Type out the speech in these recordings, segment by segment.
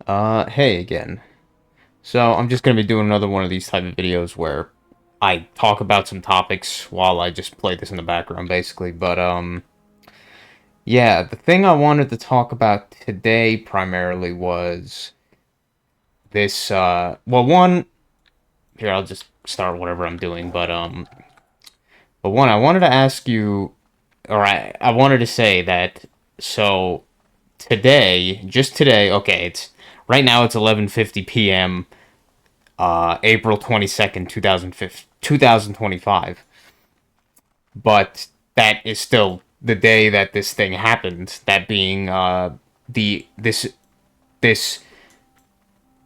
Hey again. So I'm just gonna be doing another one of these type of videos where I talk about some topics while I just play this in the background, basically. Yeah, the thing I wanted to talk about today primarily was this, well, one, here, I'll just start whatever I'm doing, but one, I wanted to ask you, I wanted to say that, so today, just today, okay, right now it's 11:50 p.m., April 22nd, 2025. But that is still the day that this thing happened. That being the this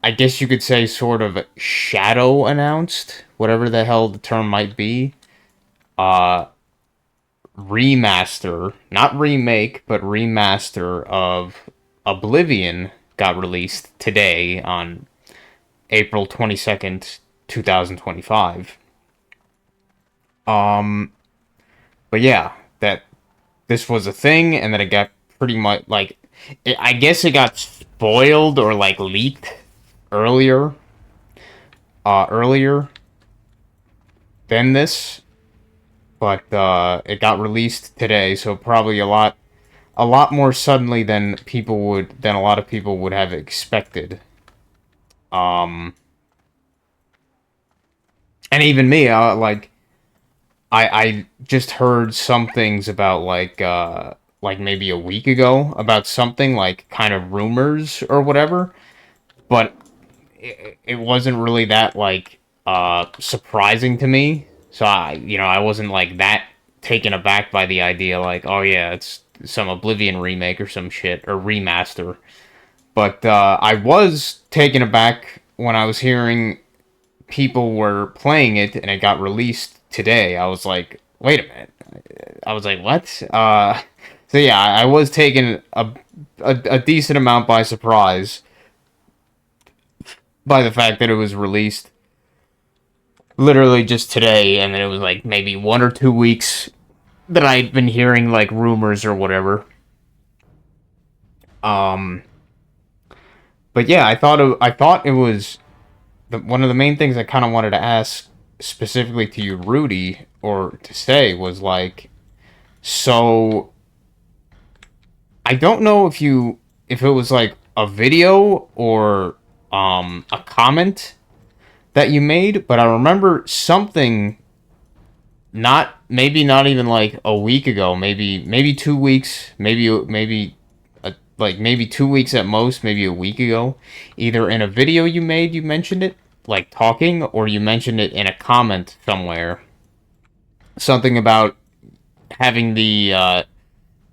I guess you could say sort of shadow announced, whatever the hell the term might be. Uh Remaster, not remake, but remaster of Oblivion got released today on April 22nd, 2025. Um But yeah, that this was a thing, and then it got pretty much like, I guess it got spoiled or like leaked earlier, earlier than this, but it got released today, so probably a lot more suddenly than a lot of people would have expected. Um, and even me, I just heard some things about like maybe a week ago about something like kind of rumors or whatever, but it wasn't really that like surprising to me. So I wasn't like that taken aback by the idea like, oh yeah, it's some Oblivion remake or some shit or remaster. But I was taken aback when I was hearing people were playing it and it got released today. I was like, wait a minute. I was like, what? So yeah, I was taken a decent amount by surprise by the fact that it was released literally just today, and then it was like maybe 1 or 2 weeks that I'd been hearing like rumors or whatever. Um, but yeah, I thought it was one of the main things I kind of wanted to ask specifically to you, Rudy, or to say was like, so I don't know if it was like a video or a comment that you made, but I remember something, not even like a week ago, maybe 2 weeks, like maybe 2 weeks at most, maybe a week ago, either in a video you made, you mentioned it like talking, or you mentioned it in a comment somewhere, something about having the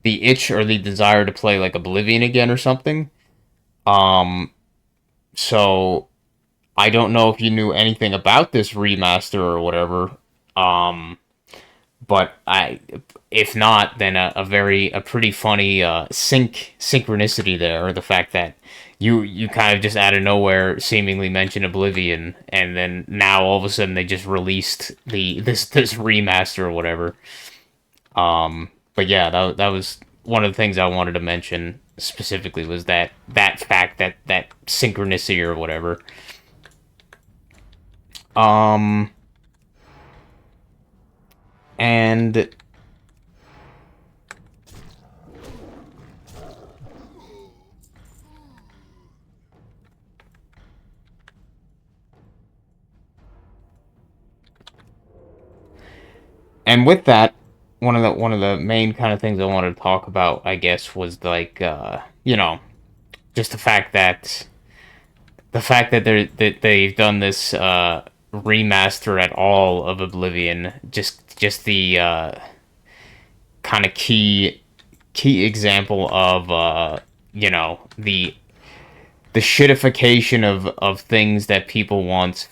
itch or the desire to play like Oblivion again or something. Um, so I don't know if you knew anything about this remaster or whatever. Um, but if not, then a pretty funny synchronicity there, or the fact that you kind of just out of nowhere seemingly mentioned Oblivion, and then now all of a sudden they just released this remaster or whatever. But yeah, that was one of the things I wanted to mention specifically, was that fact, that synchronicity or whatever. Um, and and with that, one of the main kind of things I wanted to talk about, I guess, was like just the fact that they've done this remaster at all of Oblivion, just the kind of key example of the shitification of things that people once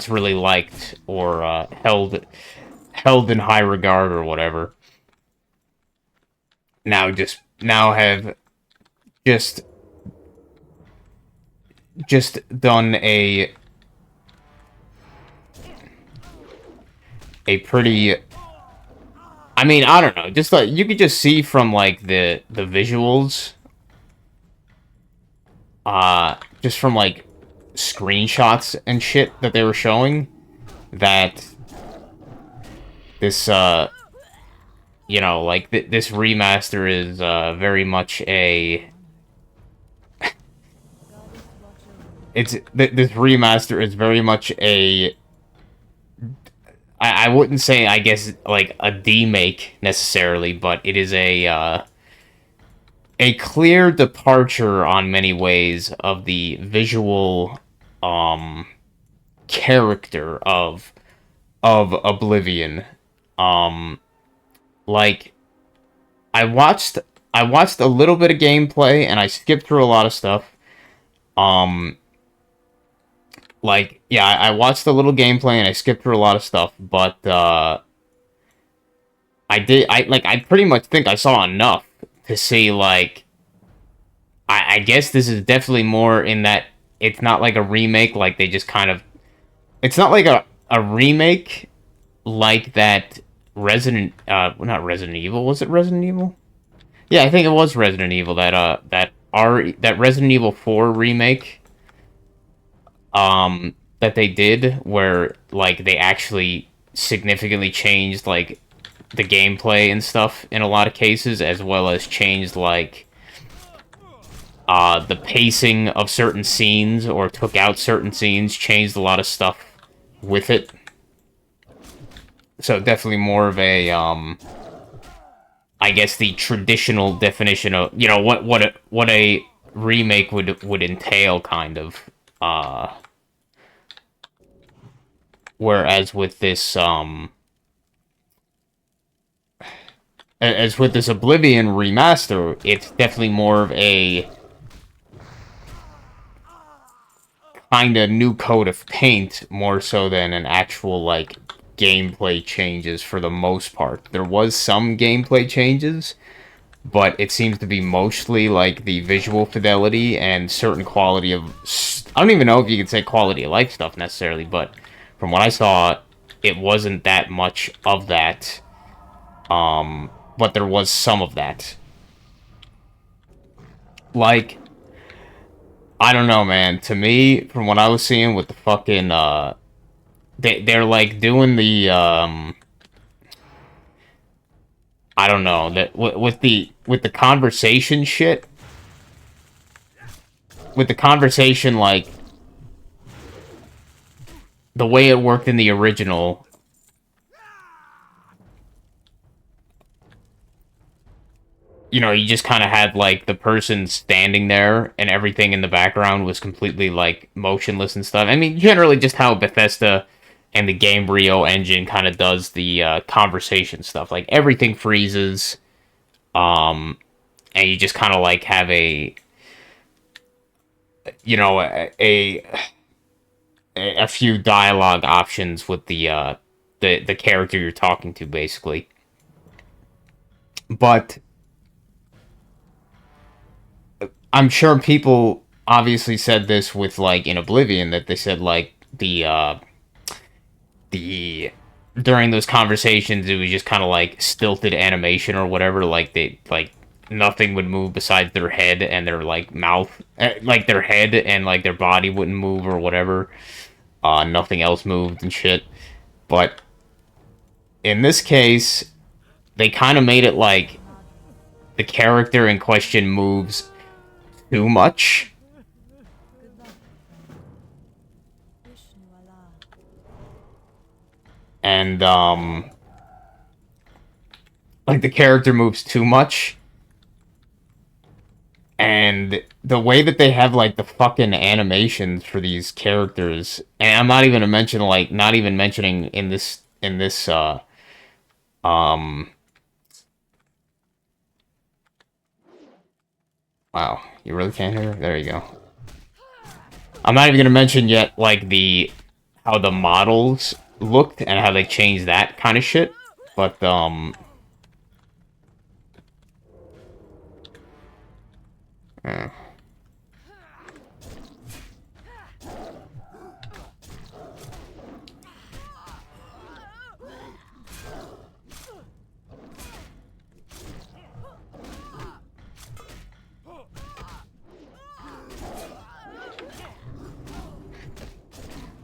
really liked, or held in high regard or whatever, now have just done a pretty, I mean, I don't know, just like you could just see from like the visuals just from like screenshots and shit that they were showing, that this you know, like this remaster is very much a this remaster is very much a I wouldn't say, I guess, like a demake necessarily, but it is a clear departure on many ways of the visual character of Oblivion. Like I watched a little bit of gameplay and I skipped through a lot of stuff. Um like yeah, I watched a little gameplay and I skipped through a lot of stuff, but I pretty much think I saw enough to see, like, I guess this is definitely more in that it's not like a remake, like they just kind of, it's not like a remake like that not Resident Evil, was it Resident Evil? Yeah, I think it was Resident Evil, that Resident Evil 4 remake, that they did, where, like, they actually significantly changed, like, the gameplay and stuff in a lot of cases, as well as changed, like, the pacing of certain scenes, or took out certain scenes, changed a lot of stuff with it. So definitely more of a, I guess the traditional definition of, you know, what a remake would entail, kind of. Whereas with this, as with this Oblivion remaster, it's definitely more of a kind of new coat of paint, more so than an actual, like, gameplay changes for the most part. There was some gameplay changes, but it seems to be mostly, like, the visual fidelity and certain quality of... I don't even know if you could say quality of life stuff necessarily, but from what I saw, it wasn't that much of that. But there was some of that. Like, I don't know, man. To me, from what I was seeing with the fucking, they're like doing the, I don't know, that with the conversation shit, with the conversation, like, the way it worked in the original, you know, you just kind of had, like, the person standing there, and everything in the background was completely, like, motionless and stuff. I mean, generally just how Bethesda and the Gamebryo engine kind of does the conversation stuff. Like, everything freezes, and you just kind of, like, have a, you know, a few dialogue options with the character you're talking to, basically. But I'm sure people obviously said this with, like, in Oblivion, that they said, like, the during those conversations, it was just kind of like stilted animation or whatever, like they, like, nothing would move besides their head and their, like, mouth, like their head and, like, their body wouldn't move or whatever. Nothing else moved and shit. But in this case, they kind of made it like the character in question moves too much. And, like, the character moves too much. And the way that they have, like, the fucking animations for these characters, and I'm not even to mention, like, not even mentioning in this, wow, you really can't hear? There you go. I'm not even gonna mention yet, like, how the models looked and how they changed that kind of shit, but,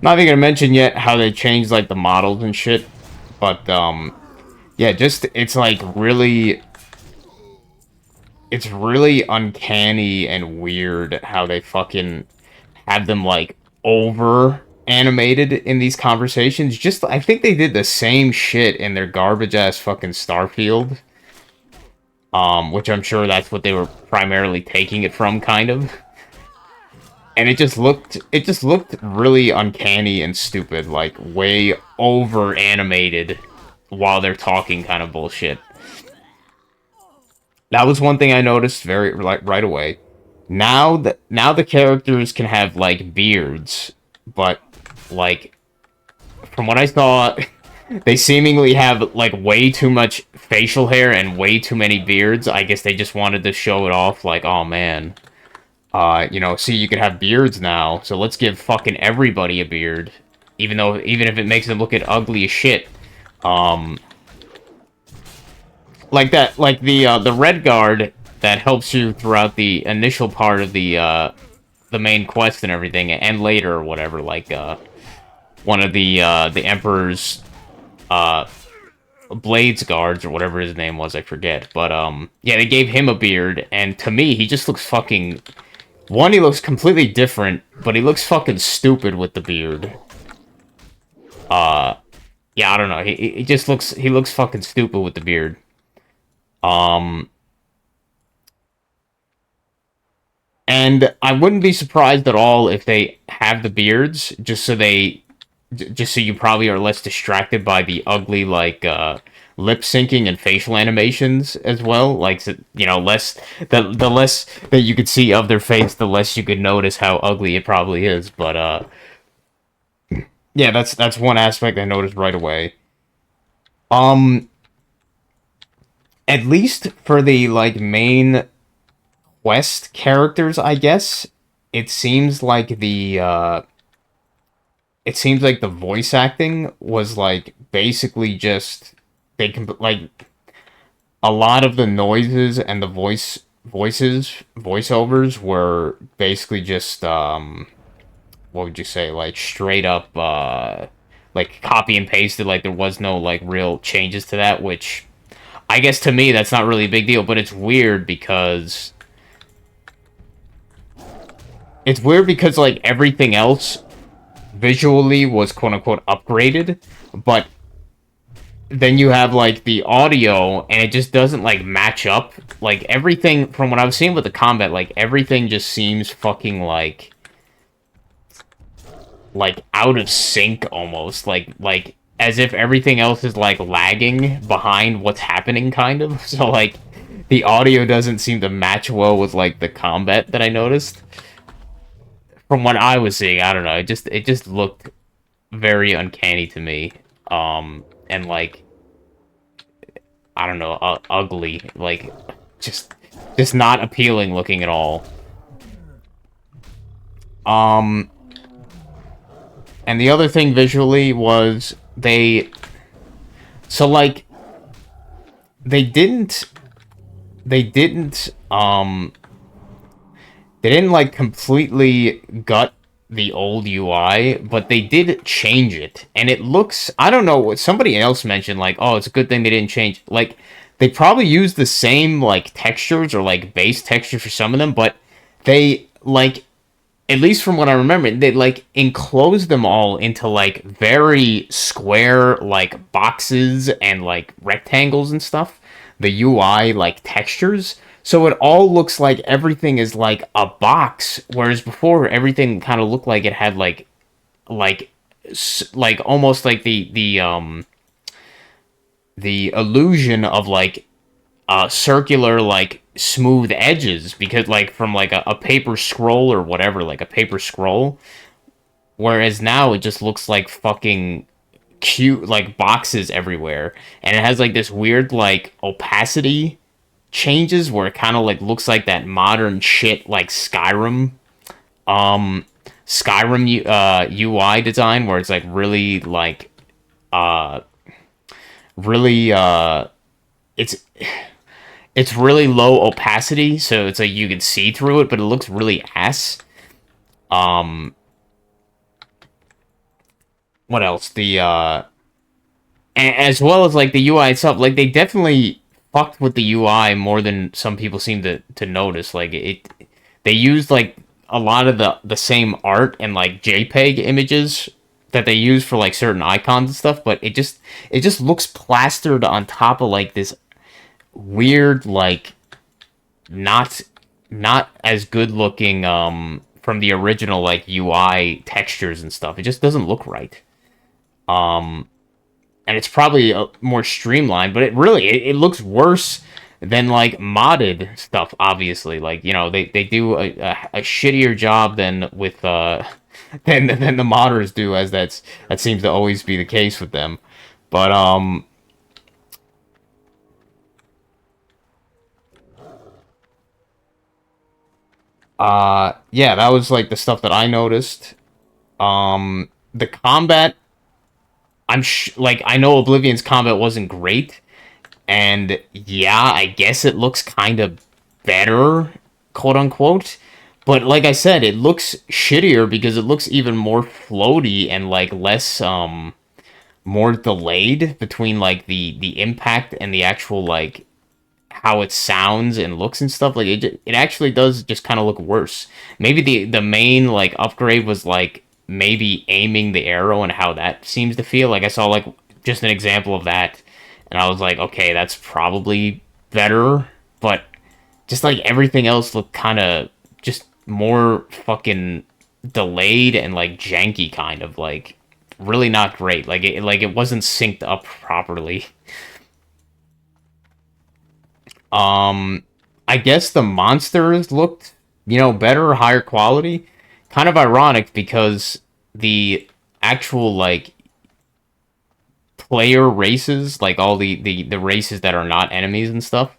Not even gonna mention yet how they changed like the models and shit. But yeah, just it's really uncanny and weird how they fucking have them like over animated in these conversations. Just I think they did the same shit in their garbage ass fucking Starfield. Which I'm sure that's what they were primarily taking it from, kind of. And it just looked really uncanny and stupid, like way over animated while they're talking kind of bullshit. That was one thing I noticed very like right away. Now the characters can have like beards, but like from what I saw, they seemingly have like way too much facial hair and way too many beards. I guess they just wanted to show it off like, oh man, you know, see, you can have beards now, so let's give fucking everybody a beard. Even if it makes them look at ugly as shit. Um, like that, like the red guard that helps you throughout the initial part of the main quest and everything, and later or whatever, like, one of the Emperor's, Blades guards, or whatever his name was, I forget. But, yeah, they gave him a beard, and to me, he just looks fucking... One, he looks completely different, but he looks fucking stupid with the beard. Yeah, I don't know. He just looks... He looks fucking stupid with the beard. Um... And I wouldn't be surprised at all if they have the beards, just so you probably are less distracted by the ugly, like, lip syncing and facial animations as well. Like, you know, the less that you could see of their face, the less you could notice how ugly it probably is. But, yeah, that's one aspect I noticed right away. Um, at least for the, like, main quest characters, I guess, it seems like the voice acting was like basically just they can like a lot of the noises and the voiceovers were basically just what would you say, like straight up like copy and pasted, like there was no like real changes to that, which I guess to me that's not really a big deal, but it's weird because like everything else visually was quote unquote upgraded, but then you have like the audio and it just doesn't like match up. Like everything from what I was seeing with the combat, like everything just seems fucking like out of sync almost. Like as if everything else is like lagging behind what's happening kind of. So like the audio doesn't seem to match well with like the combat that I noticed. From what I was seeing, I don't know. It just looked very uncanny to me. And like I don't know, ugly, like just just not appealing looking at all. Um, and the other thing visually was so like they didn't they didn't they didn't like completely gut the old UI, but they did change it. And it looks, I don't know, what somebody else mentioned, like, oh, it's a good thing they didn't change. Like, they probably used the same, like, textures or, like, base texture for some of them, but they, like, at least from what I remember, they, like, enclosed them all into, like, very square, like, boxes and, like, rectangles and stuff. The UI, like, textures. So it all looks like everything is like a box, whereas before everything kind of looked like it had like like almost like the illusion of like circular like smooth edges because like from like a paper scroll or whatever, like a paper scroll. Whereas now it just looks like fucking cute like boxes everywhere, and it has like this weird like opacity changes where it kind of like looks like that modern shit like um Skyrim UI design where it's like really like uh really it's it's really low opacity, so it's like you can see through it, but it looks really ass. um what else? As well as like the UI itself, like they definitely fucked with the UI more than some people seem to notice. Like they used like a lot of the same art and like JPEG images that they use for like certain icons and stuff, but it just looks plastered on top of like this weird like not not as good looking from the original like UI textures and stuff. It just doesn't look right. Um and it's probably more streamlined, but it looks worse than like modded stuff. Obviously, like they do a shittier job than with than the modders do, as that seems to always be the case with them. But yeah, that was like the stuff that I noticed. The combat, like I know Oblivion's combat wasn't great, and yeah, I guess it looks kind of better, quote unquote. But like I said, it looks shittier because it looks even more floaty and like less more delayed between like the impact and the actual like how it sounds and looks and stuff. Like it actually does just kind of look worse. Maybe the main like upgrade was like maybe aiming the arrow and how that seems to feel. Like I saw like just an example of that, and I was like, okay, that's probably better. But just like everything else looked kind of just more fucking delayed and like janky, kind of like really not great. Like it wasn't synced up properly. Um, I guess the monsters looked, better, higher quality. Kind of ironic because the actual like player races, like all the races that are not enemies and stuff,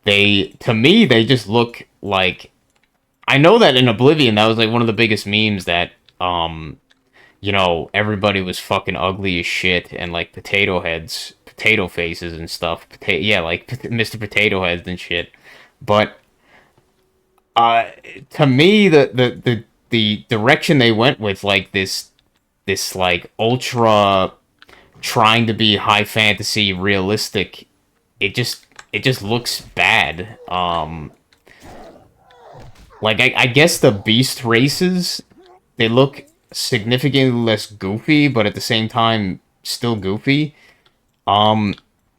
they to me they just look like, I know that in Oblivion that was like one of the biggest memes that everybody was fucking ugly as shit and like potato heads, potato faces and stuff. Yeah, like Mr. Potato Heads and shit. But uh, to me, the direction they went with like this like ultra trying to be high fantasy realistic, it just looks bad. Like I guess the beast races, they look significantly less goofy, but at the same time still goofy. Um,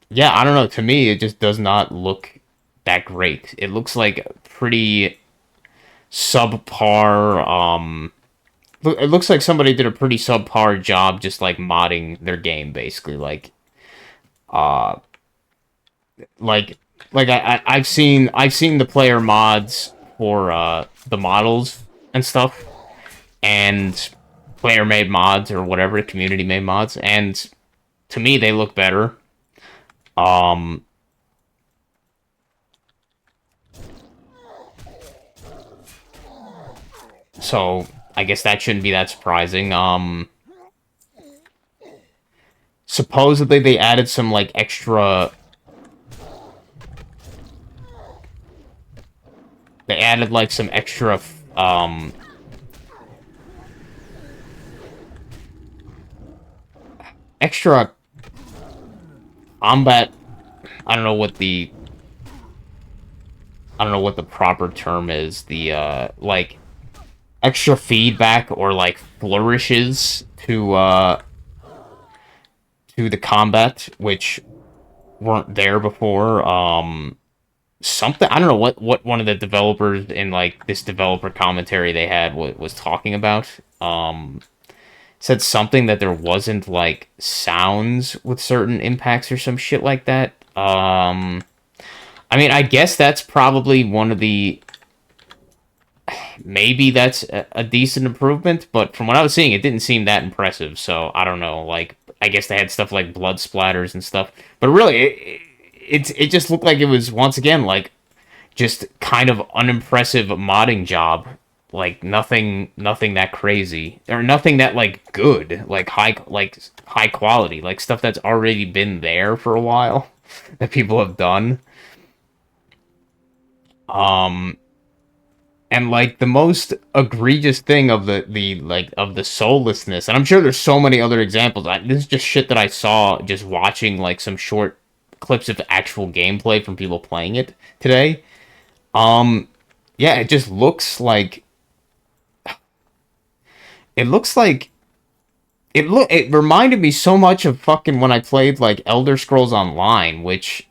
yeah, I don't know. To me, it just does not look that great. It looks like pretty subpar. It looks like somebody did a pretty subpar job, just like modding their game, basically. Uh, like, I've seen the player mods for the models and stuff, and player made mods or whatever, community made mods, and to me they look better. Um, so I guess that shouldn't be that surprising. Supposedly they added some like extra. They added like some extra combat. I don't know what the I don't know what the proper term is. The like extra feedback or like flourishes to the combat, which weren't there before. Something, I don't know what one of the developers in like this developer commentary they had was talking about. Said something that there wasn't like sounds with certain impacts or some shit like that. I mean, I guess that's probably one of the, maybe that's a decent improvement, but from what I was seeing, it didn't seem that impressive. So I don't know. Like, I guess they had stuff like blood splatters and stuff, but really, it just looked like it was once again like just kind of unimpressive modding job. Like nothing that crazy or nothing that like good, like high quality, like stuff that's already been there for a while that people have done. Um, And like the most egregious thing of the like of the soullessness, and I'm sure there's so many other examples. This is just shit that I saw just watching like some short clips of actual gameplay from people playing it today. Um, yeah, it just looks like it looks like it reminded me so much of fucking when I played like Elder Scrolls Online, which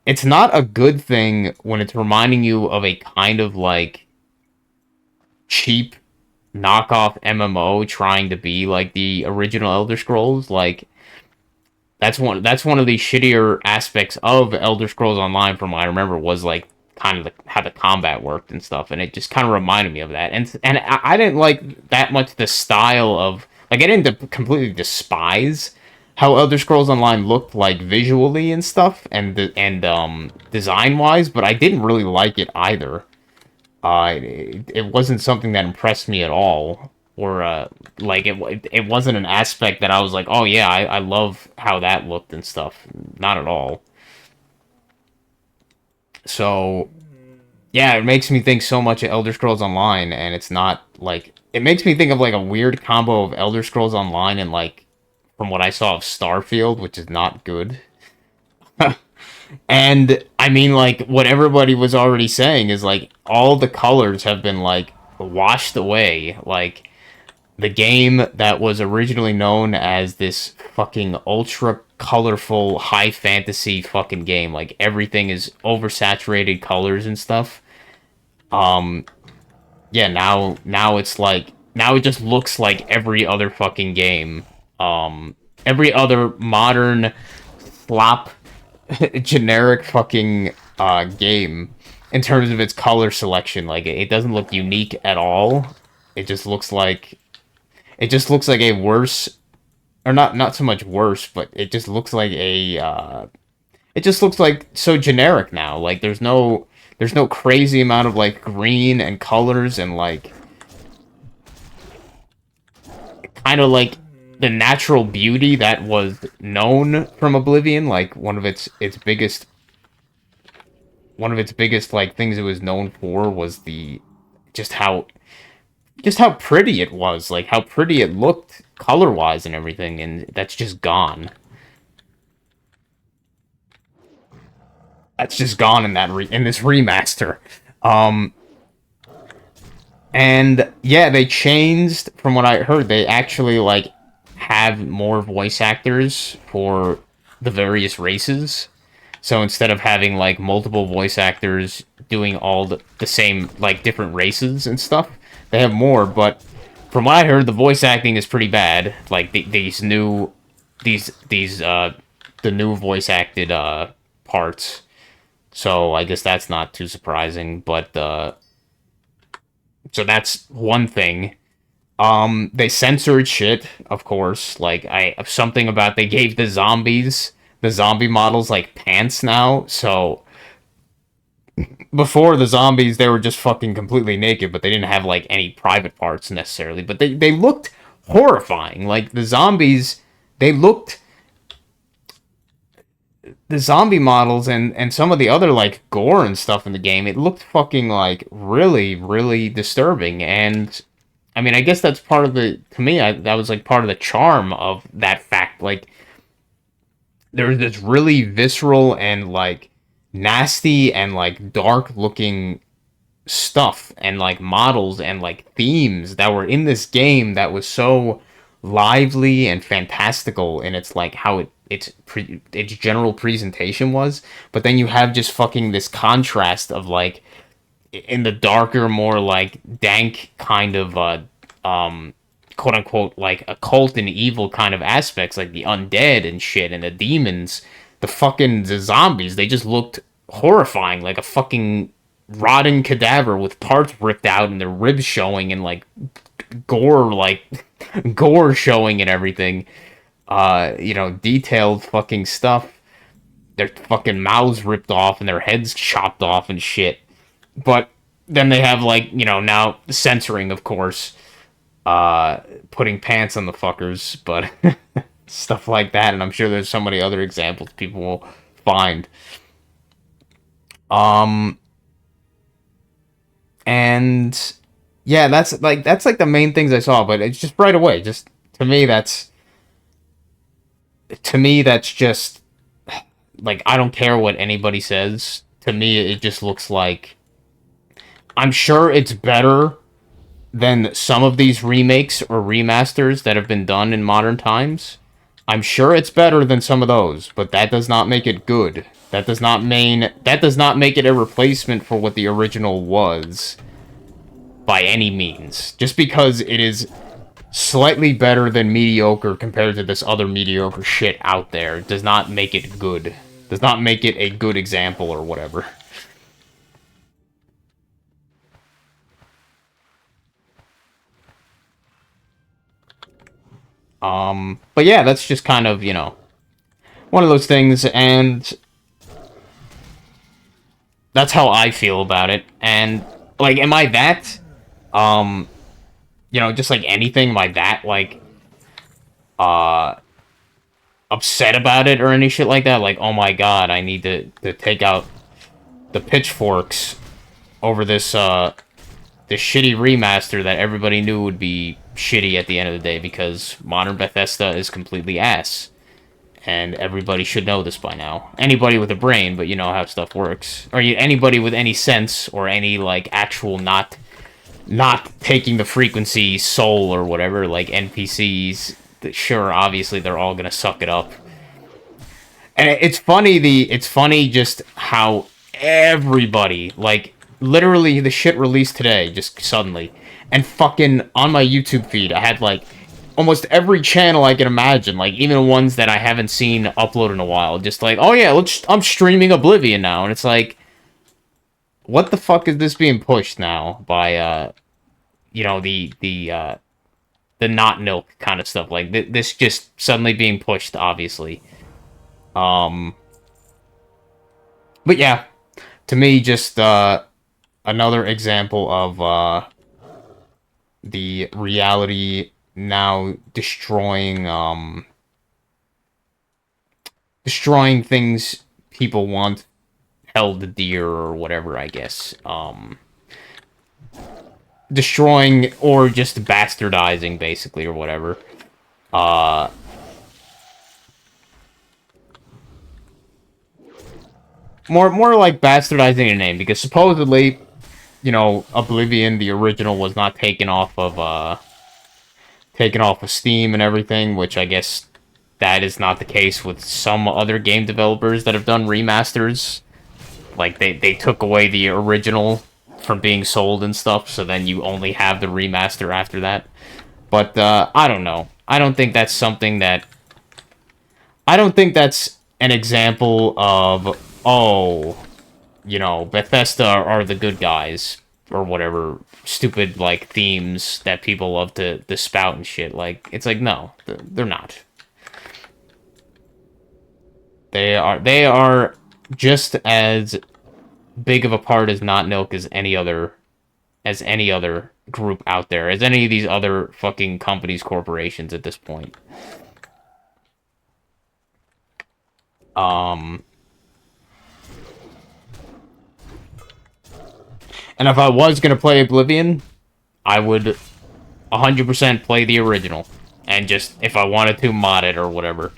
it's not a good thing when it's reminding you of a kind of like cheap knockoff MMO trying to be like the original Elder Scrolls. Like that's one of the shittier aspects of Elder Scrolls Online from what I remember was like kind of how the combat worked and stuff, and it just kind of reminded me of that. And I didn't like that much the style of like I didn't completely despise how Elder Scrolls Online looked like visually and stuff and design wise, but I didn't really like it either. It wasn't something that impressed me at all, or like it wasn't an aspect that I was like, oh yeah, I love how that looked and stuff. Not at all. So yeah, it makes me think so much of Elder Scrolls Online, and it's not like it makes me think of like a weird combo of Elder Scrolls Online and like from what I saw of Starfield, which is not good. And I mean, like, what everybody was already saying is like all the colors have been like washed away. Like, the game that was originally known as this fucking ultra colorful high fantasy fucking game, like, everything is oversaturated colors and stuff. Um, yeah, now it's like, now it just looks like every other fucking game. Every other modern flop generic fucking game in terms of its color selection. Like it doesn't look unique at all. It just looks like it just looks like a worse or not so much worse, but it just looks like a it just looks like so generic now. Like there's no crazy amount of like green and colors and like kind of like the natural beauty that was known from Oblivion, like one of its biggest like things it was known for was the just how just how pretty it was, like how pretty it looked color wise and everything, and that's just gone. That's just gone in in this remaster. Um, and yeah, they changed from what I heard. They actually like have more voice actors for the various races. So instead of having like multiple voice actors doing all the same like different races and stuff, they have more. But from what I heard, the voice acting is pretty bad. Like these the new voice acted parts. So I guess that's not too surprising. But so that's one thing. They censored shit, of course. Like something about they gave the zombie models like pants now. So before the zombies, they were just fucking completely naked, but they didn't have like any private parts necessarily. But they looked horrifying. Like they looked the zombie models and some of the other like gore and stuff in the game. It looked fucking like really disturbing. And I mean, I guess that's part of the to me. That was like part of the charm of that fact. Like there's this really visceral and like nasty and like dark looking stuff and like models and like themes that were in this game that was so lively and fantastical in its like how its general presentation was. But then you have just fucking this contrast of like in the darker, more like dank kind of um quote unquote like occult and evil kind of aspects, like the undead and shit and the demons, the zombies, they just looked horrifying, like a fucking rotting cadaver with parts ripped out and their ribs showing and like gore like gore showing and everything. Detailed fucking stuff. Their fucking mouths ripped off and their heads chopped off and shit. But then they have like, now censoring, of course, putting pants on the fuckers, but stuff like that. And I'm sure there's so many other examples people will find. Um, And yeah, that's like the main things I saw, but it's just right away. Just to me that's just like, I don't care what anybody says. To me, it just looks like, I'm sure it's better than some of these remakes or remasters that have been done in modern times. I'm sure it's better than some of those, but that does not make it good. That does not make it a replacement for what the original was by any means. Just because it is slightly better than mediocre compared to this other mediocre shit out there does not make it good. Does not make it a good example or whatever. But yeah, that's just kind of, one of those things, and that's how I feel about it. And, like, am I that, um, just like anything, am I that, like, uh, upset about it or any shit like that? Like, oh my god, I need to take out the pitchforks over this shitty remaster that everybody knew would be shitty at the end of the day, because modern Bethesda is completely ass. And everybody should know this by now. Anybody with a brain, but you know how stuff works. Or anybody with any sense, or any, like, actual not taking the frequency soul or whatever, like NPCs, sure, obviously they're all gonna suck it up. And it's funny just how everybody, like, literally the shit released today, just suddenly. And fucking on my YouTube feed, I had, like, almost every channel I can imagine, like, even ones that I haven't seen upload in a while, just like, oh yeah, I'm streaming Oblivion now. And it's like, what the fuck is this being pushed now by, the not milk kind of stuff? Like, this just suddenly being pushed, obviously. Um, but yeah, to me, just, another example of, the reality now destroying things people want held dear or whatever, I guess. Destroying or just bastardizing, basically, or whatever. Uh, more like bastardizing a name, because supposedly, Oblivion, the original, was not taken off of Steam and everything, which I guess that is not the case with some other game developers that have done remasters. Like, they took away the original from being sold and stuff, so then you only have the remaster after that. But, I don't know. I don't think that's an example of, oh, Bethesda are the good guys, or whatever stupid, like, themes that people love to spout and shit. Like, it's like, no, they're not. They are just as big of a part as Not Milk as any other group out there, as any of these other fucking companies, corporations at this point. Um, and if I was gonna play Oblivion, I would 100% play the original, and just, if I wanted to, mod it or whatever.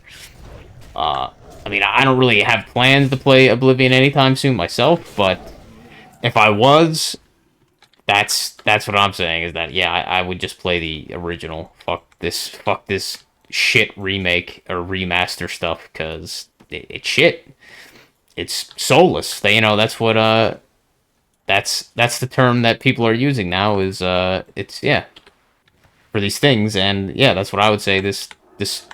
I mean, I don't really have plans to play Oblivion anytime soon myself, but if I was, that's what I'm saying, is that, yeah, I would just play the original. Fuck this shit remake or remaster stuff, because it's shit. It's soulless. That's what, that's the term that people are using now, is, it's, yeah, for these things. And yeah, that's what I would say this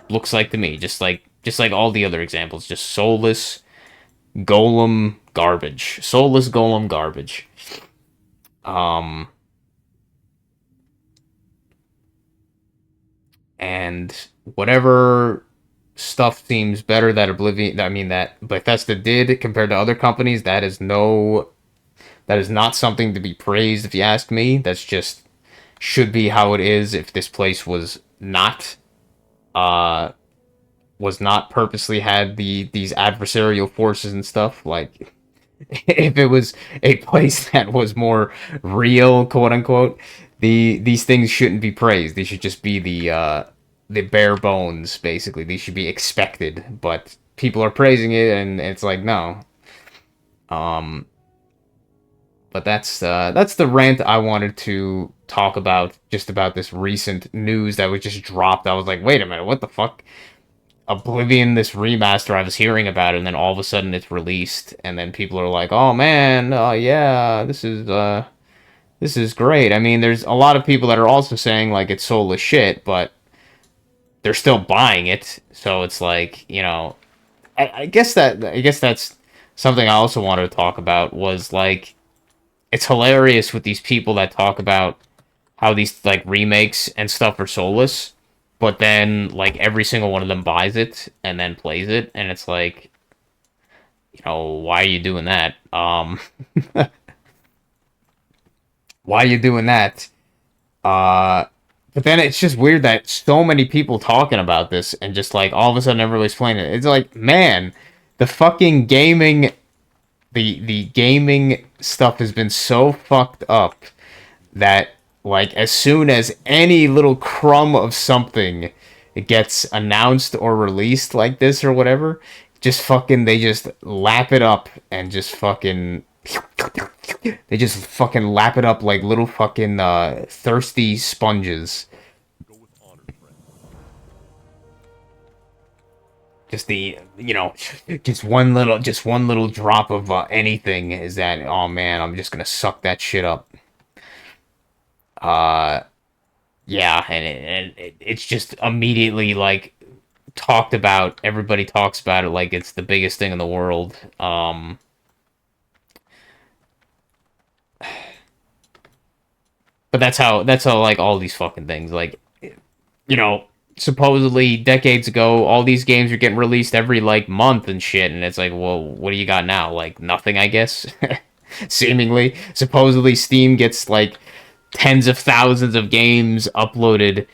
looks like to me. Just like all the other examples, just soulless golem garbage. Soulless golem garbage. Um, and whatever stuff seems better that Bethesda did compared to other companies, that is not something to be praised, if you ask me. That's just should be how it is. If this place uh was not purposely had these adversarial forces and stuff, like, if it was a place that was more real, quote unquote, these things shouldn't be praised. They should just be the bare bones, basically. They should be expected, but people are praising it, and it's like no. Um, but that's the rant I wanted to talk about, just about this recent news that was just dropped. I was like, wait a minute, what the fuck? Oblivion, this remaster, I was hearing about it, and then all of a sudden it's released, and then people are like, "Oh man, yeah, this is great." I mean, there's a lot of people that are also saying like it's soulless shit, but they're still buying it, so it's like, I guess that's something I also wanted to talk about was like it's hilarious with these people that talk about how these like remakes and stuff are soulless, but then like every single one of them buys it and then plays it, and it's like, why are you doing that? Why are you doing that? Uh, but then it's just weird that so many people talking about this and just like all of a sudden everybody's playing it. It's like, man, the fucking gaming, the gaming stuff has been so fucked up that like as soon as any little crumb of something gets announced or released like this or whatever, just fucking they just lap it up and just fucking they just fucking lap it up like little fucking thirsty sponges. Just just one little drop of anything is that, oh man, I'm just gonna suck that shit up. Uh, yeah, it's just immediately like talked about. Everybody talks about it like it's the biggest thing in the world. But that's how like all these fucking things like, you know supposedly decades ago all these games are getting released every like month and shit, and it's like, well, what do you got now? Like nothing, I guess. Seemingly, supposedly Steam gets like tens of thousands of games uploaded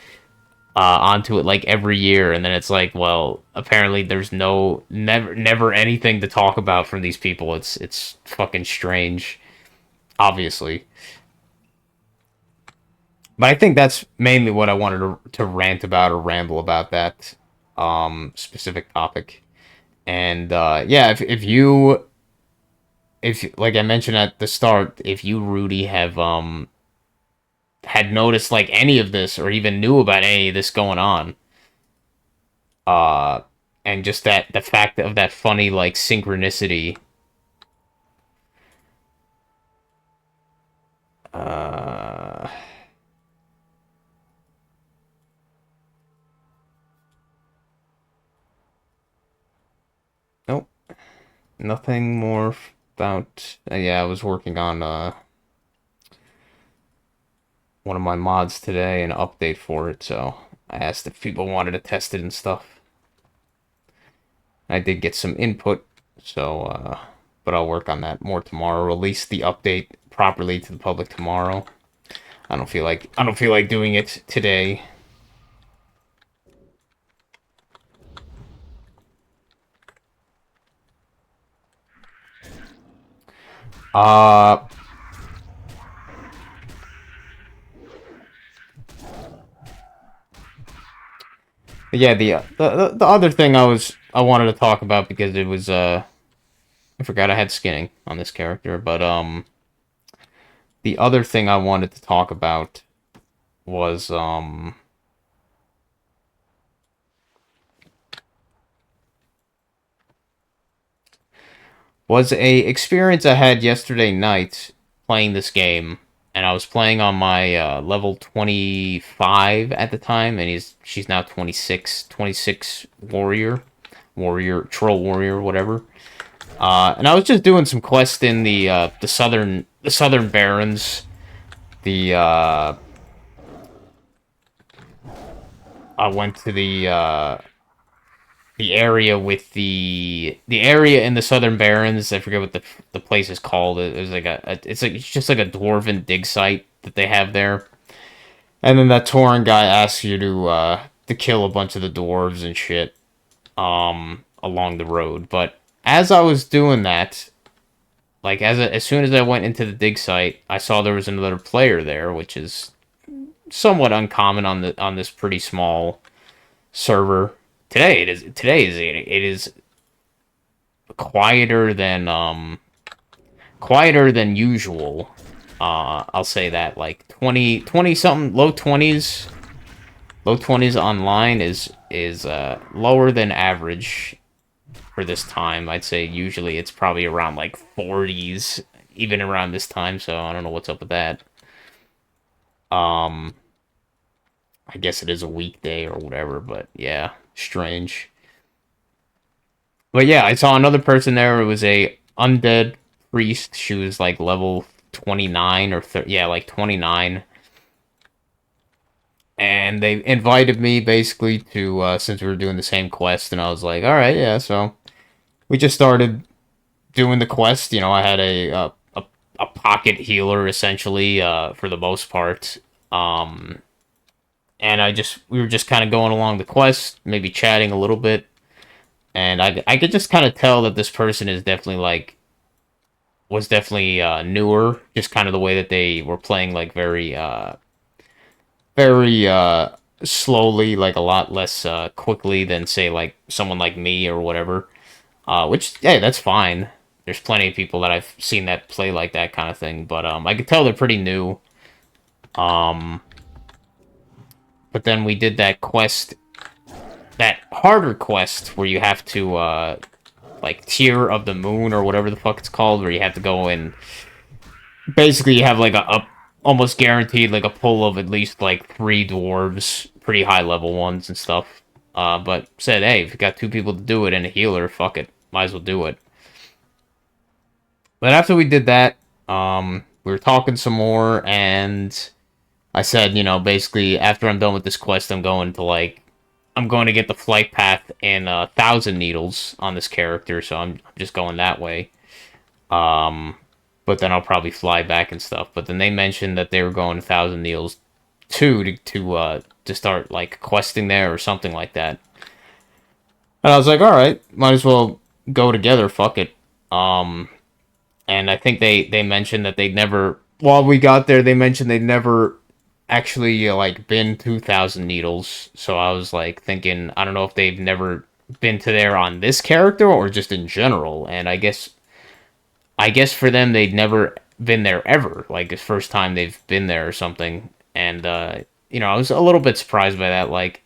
onto it like every year, and then it's like, well, apparently there's never anything to talk about from these people. It's fucking strange, obviously. But I think that's mainly what I wanted to rant about or ramble about, that specific topic. And yeah, if like I mentioned at the start, if you, Rudy, have had noticed like any of this or even knew about any of this going on, uh and just that the fact of that funny like synchronicity, uh nope, nothing more about yeah, I was working on one of my mods today, an update for it, so I asked if people wanted to test it and stuff. I did get some input, so but I'll work on that more tomorrow. Release the update properly to the public tomorrow. I don't feel like doing it today. Uh yeah, the other thing I wanted to talk about, because it was I forgot I had skinning on this character, but the other thing I wanted to talk about was a experience I had yesterday night playing this game, and I was playing on my level 25 at the time, and she's now 26 troll warrior, whatever. And I was just doing some quests in the southern barrens. The I went to the area with the area in the Southern Barrens. I forget what the place is called. It was like it's just like a dwarven dig site that they have there. And then that Tauren guy asks you to kill a bunch of the dwarves and shit along the road. But as I was doing that, like as soon as I went into the dig site, I saw there was another player there, which is somewhat uncommon on this pretty small server. It is quieter than usual. I'll say that, like 20 something, low 20s online is lower than average for this time. I'd say usually it's probably around like 40s even around this time, so I don't know what's up with that. Um I guess it is a weekday or whatever, but yeah, strange. But yeah, I saw another person there. It was a undead priest. She was like level 29 or 30, yeah, like 29. And they invited me basically to since we were doing the same quest, and I was like, all right, yeah. So we just started doing the quest. You know, I had a pocket healer essentially for the most part. And we were just kind of going along the quest, maybe chatting a little bit, and I could just kind of tell that this person is definitely like was definitely newer, just kind of the way that they were playing, like very slowly, like a lot less quickly than say like someone like me or whatever. Which, hey, that's fine. There's plenty of people that I've seen that play like that kind of thing, but I could tell they're pretty new. Um, but then we did that quest, that harder quest where you have to like Tier of the Moon or whatever the fuck it's called, where you have to go and basically you have like a almost guaranteed like a pull of at least like 3 dwarves, pretty high level ones and stuff. But said, hey, if you got 2 people to do it and a healer, fuck it, might as well do it. But after we did that, we were talking some more, and I said, you know, basically after I'm done with this quest, I'm going to get the flight path in 1,000 Needles on this character, so I'm just going that way. But then I'll probably fly back and stuff. But then they mentioned that they were going 1,000 Needles too to start like questing there or something like that. And I was like, all right, might as well go together. Fuck it. And I think they mentioned that they'd never, while we got there, they mentioned they'd never actually like been to 1,000 Needles. So I was like thinking, I don't know if they've never been to there on this character or just in general. And I guess for them they'd never been there ever. Like it's first time they've been there or something. And you know, I was a little bit surprised by that. Like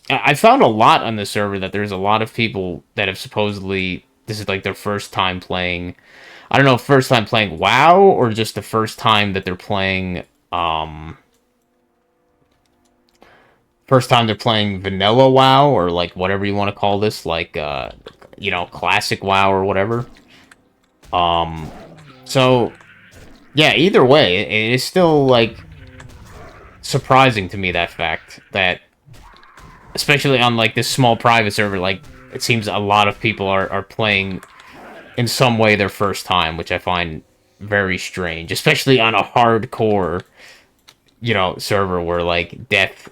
I found a lot on the server that there's a lot of people that have supposedly this is like their first time playing. I don't know, first time playing WoW or just the first time that they're playing first time they're playing vanilla WoW, or like whatever you want to call this, like you know, classic WoW or whatever. So yeah, either way, it is still like surprising to me, that fact that especially on like this small private server, like it seems a lot of people are playing in some way their first time, which I find very strange, especially on a hardcore, you know, server where like death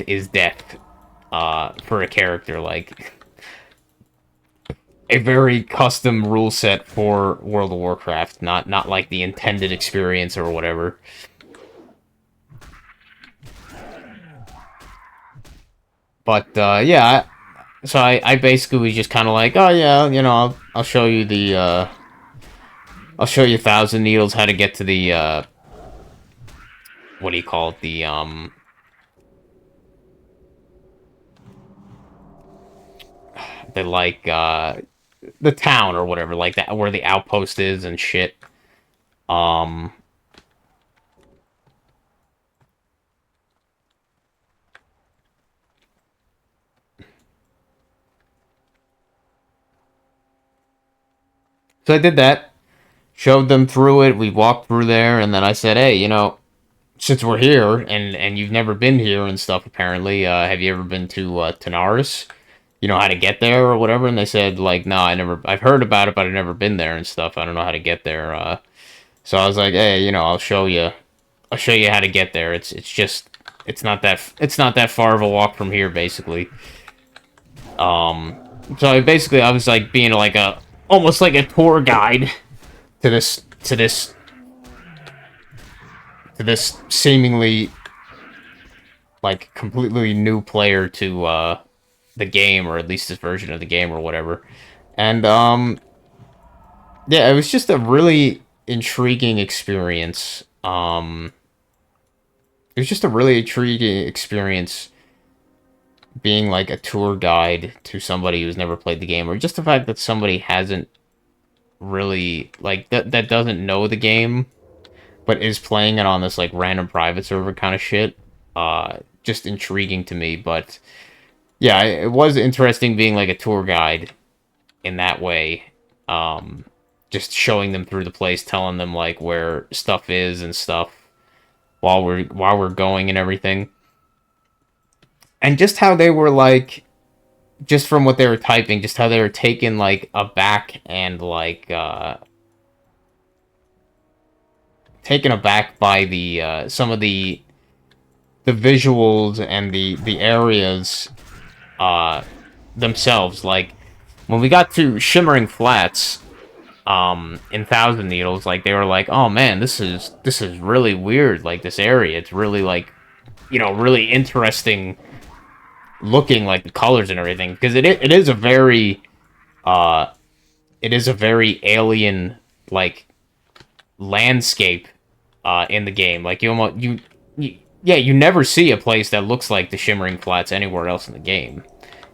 is death for a character, like a very custom rule set for World of Warcraft, not like the intended experience or whatever. But yeah, so I basically was just kind of like, oh yeah, you know, I'll show you the I'll show you 1,000 Needles, how to get to the what do you call it, the like the town or whatever, like that where the outpost is and shit. Um so I did that, showed them through it. We walked through there, and then I said, hey, you know, since we're here and you've never been here and stuff, apparently, have you ever been to Tanaris? You know how to get there or whatever? And they said like, no, I've heard about it, but I've never been there and stuff. I don't know how to get there. So I was like, hey, you know, I'll show you how to get there. It's just it's not that far of a walk from here, basically. So basically I was like being like a almost like a tour guide to this seemingly like completely new player to the game, or at least this version of the game or whatever. And yeah, it was just a really intriguing experience. It was just a really intriguing experience being like a tour guide to somebody who's never played the game, or just the fact that somebody hasn't really like that doesn't know the game but is playing it on this like random private server kind of shit. Just intriguing to me. But yeah, it was interesting being like a tour guide in that way. Just showing them through the place, telling them like where stuff is and stuff while we're going and everything. And just how they were like, just from what they were typing, just how they were taken like aback and like taken aback by the some of the visuals and the areas themselves. Like when we got to Shimmering Flats in Thousand Needles, like they were like, oh man, this is really weird, like this area, it's really like, you know, really interesting looking, like the colors and everything, because it is a very alien like landscape in the game. Like you never see a place that looks like the Shimmering Flats anywhere else in the game.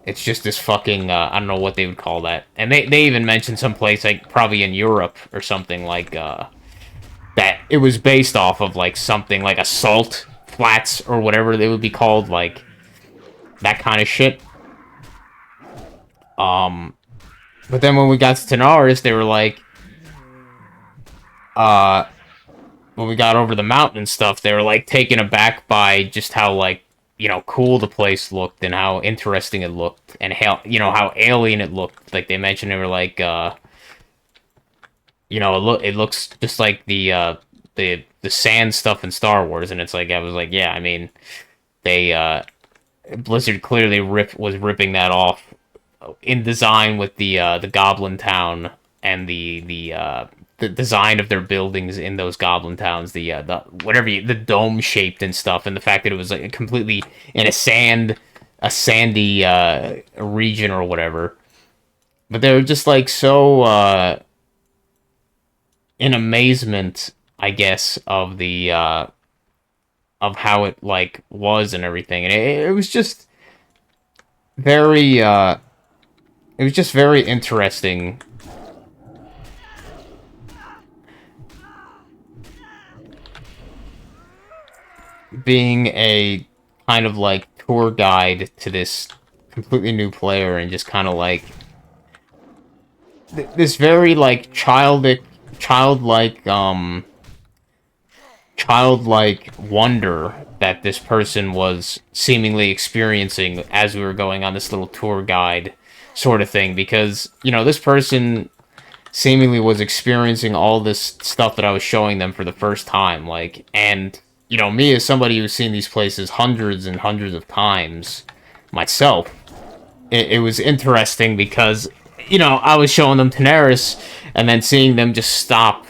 It's just this fucking I don't know what they would call that. And they even mentioned some place like probably in Europe or something like that it was based off of like something like a salt flats or whatever they would be called, like that kind of shit. But then when we got to Tanaris, they were like, when we got over the mountain and stuff, they were like taken aback by just how like, you know, cool the place looked and how interesting it looked and how, you know, how alien it looked. Like they mentioned, they were like, you know, it looks just like the sand stuff in Star Wars, and it's like I was like, yeah, I mean, they Blizzard clearly was ripping that off in design with the Goblin Town and the design of their buildings in those Goblin Towns, the the dome shaped and stuff, and the fact that it was like completely in a sandy region or whatever. But they were just like so in amazement, I guess, of the of how it like was and everything, and it was just very it was just very interesting being a kind of like tour guide to this completely new player, and just kind of like this very like childlike wonder that this person was seemingly experiencing as we were going on this little tour guide sort of thing, because, you know, this person seemingly was experiencing all this stuff that I was showing them for the first time, like, and, you know, me as somebody who's seen these places hundreds and hundreds of times myself, it was interesting because, you know, I was showing them Tanaris and then seeing them just stop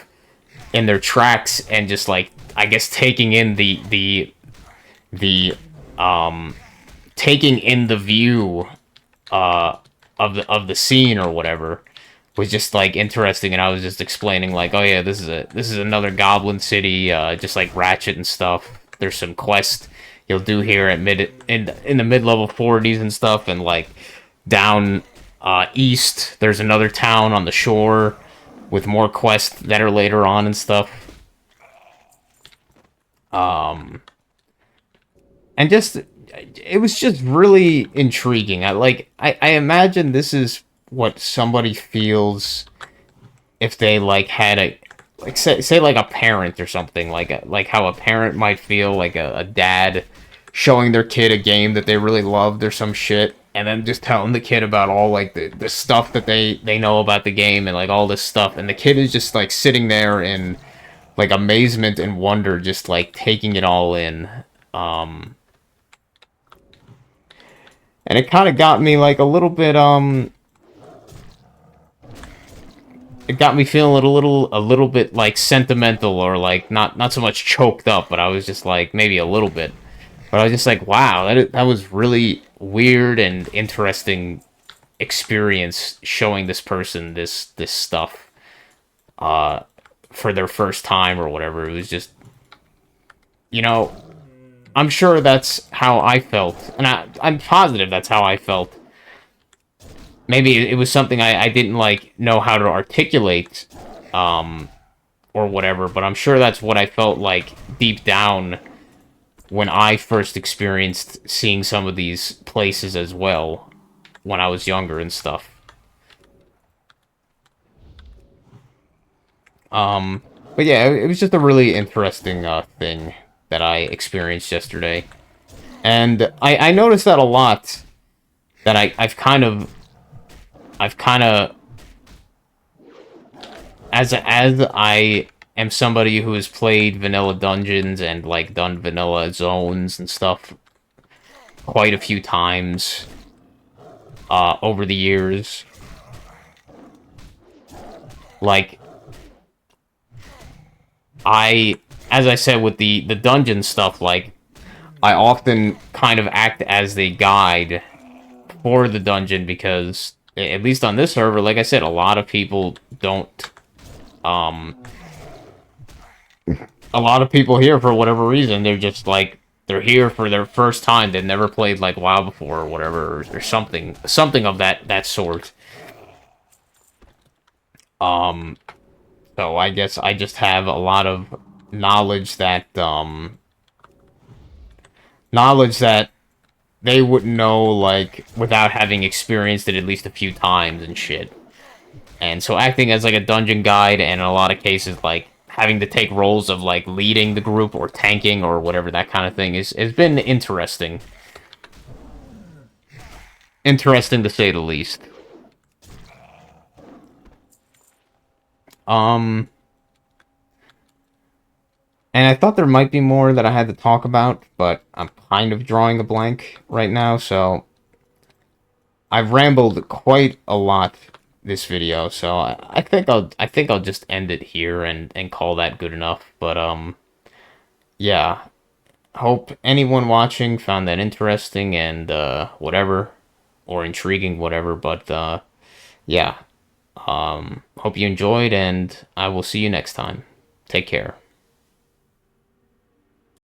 in their tracks and just like, I guess, taking in the taking in the view of the scene or whatever was just like interesting. And I was just explaining like, oh yeah, this is another goblin city, just like Ratchet and stuff. There's some quests you'll do here at in the mid-level 40s and stuff, and like down east there's another town on the shore with more quests that are later on and stuff. And just, it was just really intriguing. I imagine this is what somebody feels if they like had a, like say like a parent or something, like how a parent might feel, like a dad showing their kid a game that they really loved or some shit, and then just telling the kid about all like the stuff that they know about the game and like all this stuff, and the kid is just like sitting there in like amazement and wonder, just like taking it all in. And it kind of got me like a little bit it got me feeling a little bit like sentimental, or like not so much choked up, but I was just like maybe a little bit. But I was just like, wow, that was really weird and interesting experience showing this person this stuff uh for their first time or whatever. It was just, you know, I'm sure that's how I felt, and I'm positive that's how I felt. Maybe it was something I didn't like know how to articulate, um, or whatever, but I'm sure that's what I felt like deep down when I first experienced seeing some of these places as well when I was younger and stuff. Um, but yeah, it was just a really interesting thing that I experienced yesterday. And I noticed that a lot, that I've kind of as I am somebody who has played vanilla dungeons and like done vanilla zones and stuff quite a few times over the years. Like, I as I said with the dungeon stuff, like I often kind of act as the guide for the dungeon because at least on this server, like I said, a lot of people don't um a lot of people here for whatever reason, they're just like they're here for their first time. They've never played like WoW before or whatever, or something of that sort. Um, so I guess I just have a lot of knowledge that they wouldn't know like without having experienced it at least a few times and shit. And so acting as like a dungeon guide, and in a lot of cases like having to take roles of like leading the group or tanking or whatever, that kind of thing is has been interesting. Interesting to say the least. Um and I thought there might be more that I had to talk about, but I'm kind of drawing a blank right now, so I've rambled quite a lot this video, so I think I'll just end it here and call that good enough. But yeah, hope anyone watching found that interesting and whatever, or intriguing, whatever. But yeah, hope you enjoyed, and I will see you next time. Take care.